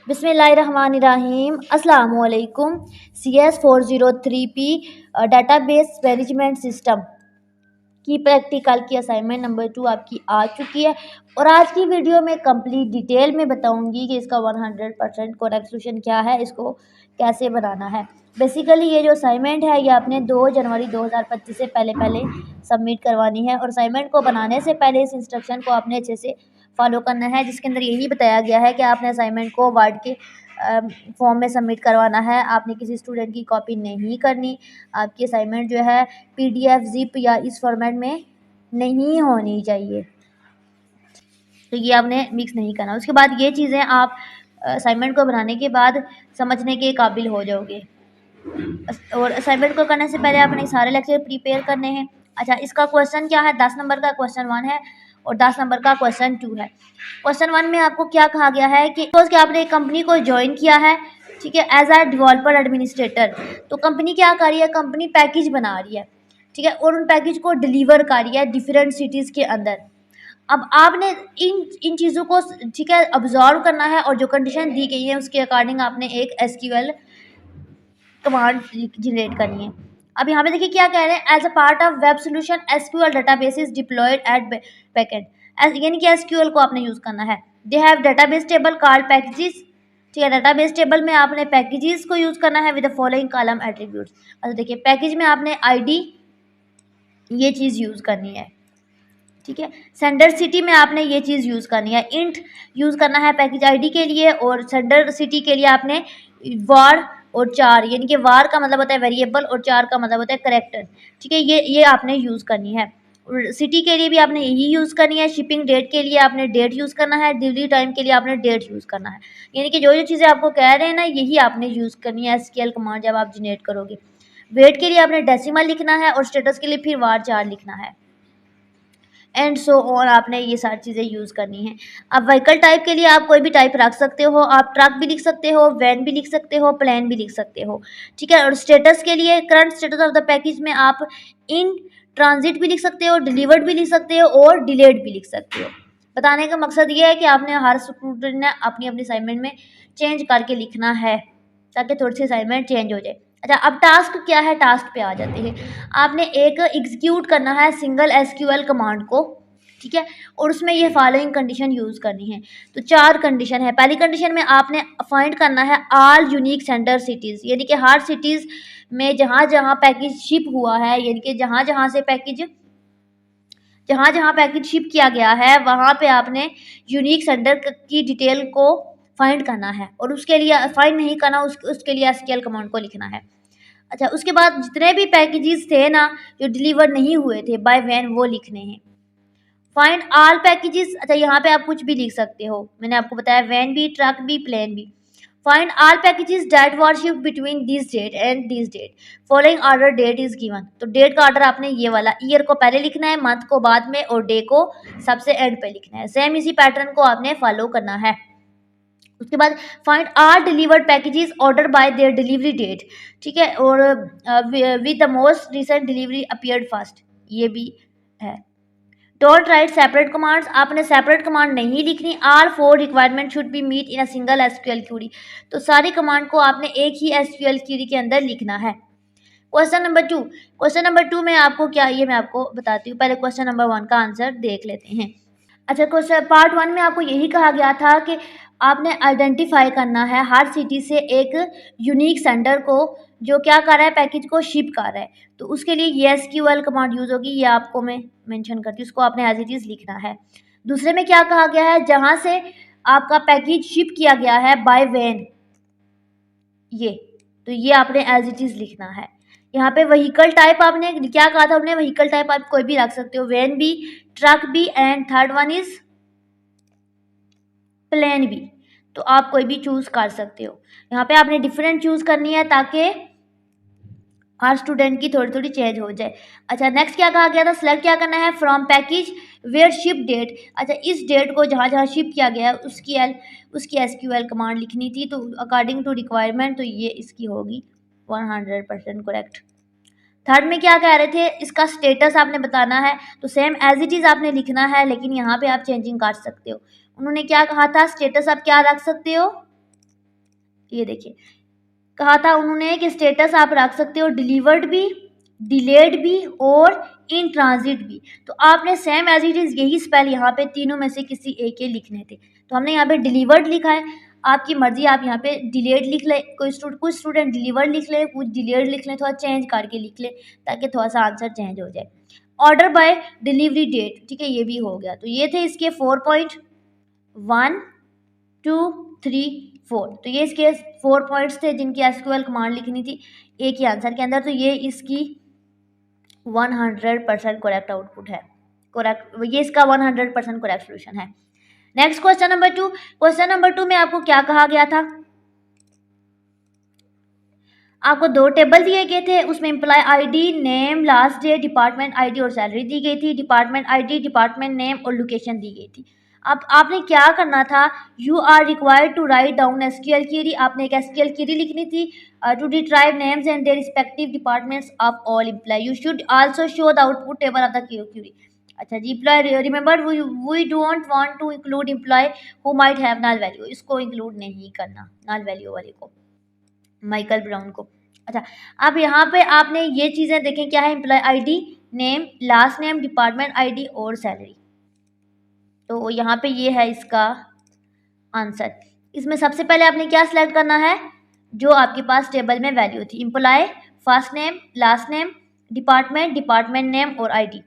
बिस्मिल्लाहिर्रहमानिर्रहीम अस्सलामुअलैकुम। CS 403P database management system की प्रैक्टिकल की असाइनमेंट नंबर 2 आपकी आ चुकी है और आज की वीडियो में कंप्लीट डिटेल में बताऊंगी कि इसका 100% करेक्ट सोल्यूशन क्या है, इसको कैसे बनाना है। बेसिकली ये जो असाइनमेंट है ये आपने 2 जनवरी 2025 से पहले सबमिट करवानी है और असाइनमेंट को बनाने से पहले इस इंस्ट्रक्शन को आपने अच्छे से फॉलो करना है, जिसके अंदर यही बताया गया है कि आपने असाइनमेंट को वर्ड के फॉर्म में सबमिट करवाना है। आपने किसी स्टूडेंट की कॉपी नहीं करनी। आपकी असाइनमेंट जो है PDF, जिप या इस फॉर्मेट में नहीं होनी चाहिए, तो ये आपने मिक्स नहीं करना। उसके बाद ये चीज़ें आप असाइनमेंट को बनाने के बाद समझने के काबिल हो जाओगे। और असाइनमेंट को करने से पहले आपने सारे लेक्चर प्रिपेयर करने हैं। अच्छा, इसका क्वेश्चन क्या है? 10 नंबर का क्वेश्चन 1 है और 10 नंबर का क्वेश्चन 2 है। क्वेश्चन 1 में आपको क्या कहा गया है कि सपोज कि आपने एक कंपनी को ज्वाइन किया है, ठीक है, एज अ डेवलपर एडमिनिस्ट्रेटर। तो कंपनी क्या कर रही है? कंपनी पैकेज बना रही है, ठीक है, और उन पैकेज को डिलीवर कर रही है डिफरेंट सिटीज़ के अंदर। अब आपने इन चीज़ों को, ठीक है, ऑब्जर्व करना है और जो कंडीशन दी गई है उसके अकॉर्डिंग आपने एक SQL कमांड जनरेट करनी है। अब यहाँ पे देखिए क्या कह रहे हैं, as a part of web solution SQL database is deployed at backend, यानी कि SQL को आपने यूज़ करना है। They have database table called packages, ठीक है, डेटाबेस टेबल में आपने पैकेजेस को यूज़ करना है with the following column attributes. अच्छा देखिए, पैकेज में आपने ID ये चीज़ यूज़ करनी है, ठीक है। सेंडर सिटी में आपने ये चीज़ यूज़ करनी है, इंट यूज़ करना है पैकेज ID के लिए, और सेंडर सिटी के लिए आपने वार और चार, यानी कि वार का मतलब होता है वेरिएबल और चार का मतलब होता है करेक्टर, ठीक है, ये आपने यूज़ करनी है। सिटी के लिए भी आपने यही यूज़ करनी है। शिपिंग डेट के लिए आपने डेट यूज़ करना है। डिलीवरी टाइम के लिए आपने डेट यूज़ करना है। यानी कि जो जो चीज़ें आपको कह रहे हैं ना, यही आपने यूज़ करनी है SQL कमांड जब आप जनरेट करोगे। वेट के लिए आपने डेसिमल लिखना है और स्टेटस के लिए फिर वार चार लिखना है, एंड सो ऑन आपने ये सारी चीज़ें यूज़ करनी है। अब व्हीकल टाइप के लिए आप कोई भी टाइप रख सकते हो, आप ट्रक भी लिख सकते हो, वैन भी लिख सकते हो, प्लेन भी लिख सकते हो, ठीक है। और स्टेटस के लिए current status of the package में आप इन ट्रांजिट भी लिख सकते हो, डिलीवर्ड भी लिख सकते हो और डिलेड भी लिख सकते हो। बताने का मकसद ये है कि आपने हर स्टूडेंट ने अपनी अपनी असाइनमेंट में चेंज करके लिखना है ताकि थोड़ी सी असाइनमेंट चेंज हो जाए। अच्छा, अब टास्क क्या है? टास्क पे आ जाते हैं। आपने एक एग्जीक्यूट करना है सिंगल SQL कमांड को, ठीक है, और उसमें ये फॉलोइंग कंडीशन यूज़ करनी है। तो 4 कंडीशन है। पहली कंडीशन में आपने फाइंड करना है ऑल यूनिक सेंडर सिटीज़, यानी कि हर सिटीज़ में जहाँ जहाँ पैकेज शिप हुआ है, यानी कि जहाँ जहाँ पैकेज शिप किया गया है वहाँ पे आपने यूनिक सेंडर की डिटेल को फाइंड करना है, और उसके लिए फाइंड नहीं करना, उसके लिए SQL कमांड को लिखना है। अच्छा, उसके बाद जितने भी पैकेजेस थे ना जो डिलीवर नहीं हुए थे बाय वैन, वो लिखने हैं। फाइंड ऑल पैकेजेस, अच्छा यहाँ पे आप कुछ भी लिख सकते हो, मैंने आपको बताया वैन भी, ट्रक भी, प्लेन भी। Find all packages that were shipped between this date and this date, following order date is given. तो डेट का ऑर्डर आपने ये वाला, ईयर को पहले लिखना है, मंथ को बाद में और डे को सबसे एंड पे लिखना है। सेम इसी पैटर्न को आपने फॉलो करना है। उसके बाद find are delivered packages order by their delivery date, ठीक है, और with the most recent delivery appeared first, ये भी है। डोंट राइट सेपरेट कमांड्स, आपने सेपरेट कमांड नहीं लिखनी। All 4 requirement should be meet in a single SQL query, तो सारी कमांड को आपने एक ही SQL क्यूरी के अंदर लिखना है। क्वेश्चन नंबर 2 में आपको क्या, ये मैं आपको बताती हूँ। पहले क्वेश्चन नंबर 1 का आंसर देख लेते हैं। अच्छा, क्वेश्चन पार्ट 1 में आपको यही कहा गया था कि आपने आइडेंटिफाई करना है हर सिटी से एक यूनिक सेंडर को जो क्या कर रहा है, पैकेज को शिप कर रहा है। तो उसके लिए ये SQL कमांड यूज़ होगी, ये आपको मैं मेंशन करती हूँ, उसको आपने एज इट इज़ लिखना है। दूसरे में क्या कहा गया है, जहाँ से आपका पैकेज शिप किया गया है बाय वैन, ये, तो ये आपने एज इट इज़ लिखना है। यहाँ पे व्हीकल टाइप आपने क्या कहा था, हमने व्हीकल टाइप आप कोई भी रख सकते हो, वैन भी, ट्रक भी, and third one is plane भी, तो आप कोई भी चूज़ कर सकते हो। यहाँ पे आपने डिफरेंट चूज़ करनी है ताकि हर स्टूडेंट की थोड़ी थोड़ी चेंज हो जाए। अच्छा, नेक्स्ट क्या कहा गया था, सिलेक्ट क्या करना है from package where ship date. अच्छा, इस डेट को जहाँ जहाँ शिप किया गया है उसकी SQL कमांड लिखनी थी, तो अकॉर्डिंग टू रिक्वायरमेंट, तो ये इसकी होगी 100% करेक्ट। थर्ड में क्या कह रहे थे, इसका स्टेटस आपने बताना है, तो सेम एज इट इज़ आपने लिखना है, लेकिन यहाँ पे आप चेंजिंग कर सकते हो। उन्होंने क्या कहा था, स्टेटस आप क्या रख सकते हो, ये देखिए, कहा था उन्होंने कि स्टेटस आप रख सकते हो डिलीवर्ड भी, डिलेड भी और इन ट्रांजिट भी। तो आपने सेम एज इट इज़ यही स्पेल यहाँ पे तीनों में से किसी एक के लिखने थे। तो हमने यहाँ पे डिलीवर्ड लिखा है, आपकी मर्जी, आप यहाँ पे डिलेड लिख ले, कुछ स्टूडेंट डिलीवर्ड लिख ले, कुछ डिलेड लिख लें, थोड़ा चेंज करके लिख ले ताकि थोड़ा सा आंसर चेंज हो जाए। ऑर्डर बाय डिलीवरी डेट, ठीक है, ये भी हो गया। तो ये थे इसके 4.1 2 3 4। तो ये इसके 4 पॉइंट्स थे जिनकी एसक्यूएल कमांड लिखनी थी एक ही आंसर के अंदर। तो ये इसकी 100% करेक्ट आउटपुट है, करेक्ट, ये इसका 100% करेक्ट सोल्यूशन है। Next question number 2। Question number 2 में आपको क्या कहा गया था, आपको 2 टेबल दिए गए थे, उसमें employee ID, name, last day, department ID और सैलरी दी गई थी। डिपार्टमेंट आईडी, डिपार्टमेंट नेम और लोकेशन दी गई थी। अब आपने क्या करना था, you are required to write down SQL query, आपने एक एसक्यूएल क्वेरी लिखनी थी to derive names and their respective departments of all employee. You should also show the output table of the query. अच्छा जी, employee remember we don't want to include employee who might have null value, इसको include नहीं करना, null value वाले को, Michael brown को। अच्छा, अब यहाँ पे आपने ये चीज़ें देखें, क्या है, employee ID, name, last name, department ID और सैलरी। तो यहाँ पे ये है इसका आंसर। इसमें सबसे पहले आपने क्या सिलेक्ट करना है, जो आपके पास टेबल में वैल्यू थी, employee, first name, last name, department, department name और आईडी।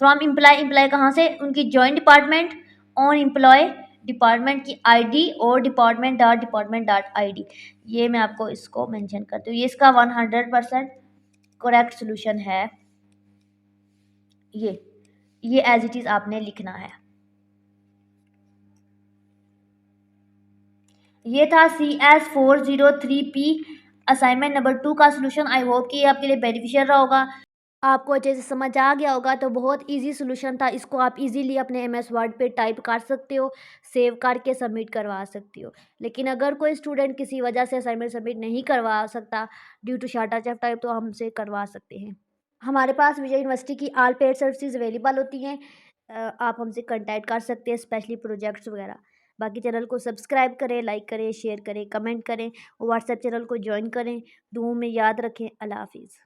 फ्रॉम एम्प्लॉय, एम्प्लॉय कहाँ से, उनकी joint department, on employee, department की आईडी और डिपार्टमेंट डॉट आईडी। ये मैं आपको इसको मेंशन करती हूँ, ये इसका 100% करेक्ट सोल्यूशन है। ये एज इट इज़ आपने लिखना है। ये था CS403P असाइनमेंट नंबर 2 का सोल्यूशन। आई होप कि ये आपके लिए बेनिफिशियल रहा होगा, आपको अच्छे से समझ आ गया होगा। तो बहुत इजी सोल्यूशन था, इसको आप इजीली अपने MS वर्ड पे टाइप कर सकते हो, सेव करके सबमिट करवा सकते हो। लेकिन अगर कोई स्टूडेंट किसी वजह से असाइनमेंट सबमिट नहीं करवा सकता due to shortage of time, तो हमसे करवा सकते हैं। हमारे पास विजय यूनिवर्सिटी की ऑल पेड सर्विसेज अवेलेबल होती हैं, आप हमसे कांटेक्ट कर सकते हैं, स्पेशली प्रोजेक्ट्स वगैरह। बाकी चैनल को सब्सक्राइब करें, लाइक करें, शेयर करें, कमेंट करें और व्हाट्सएप चैनल को ज्वाइन करें। दुआओं में याद रखें। अल्लाह हाफिज़।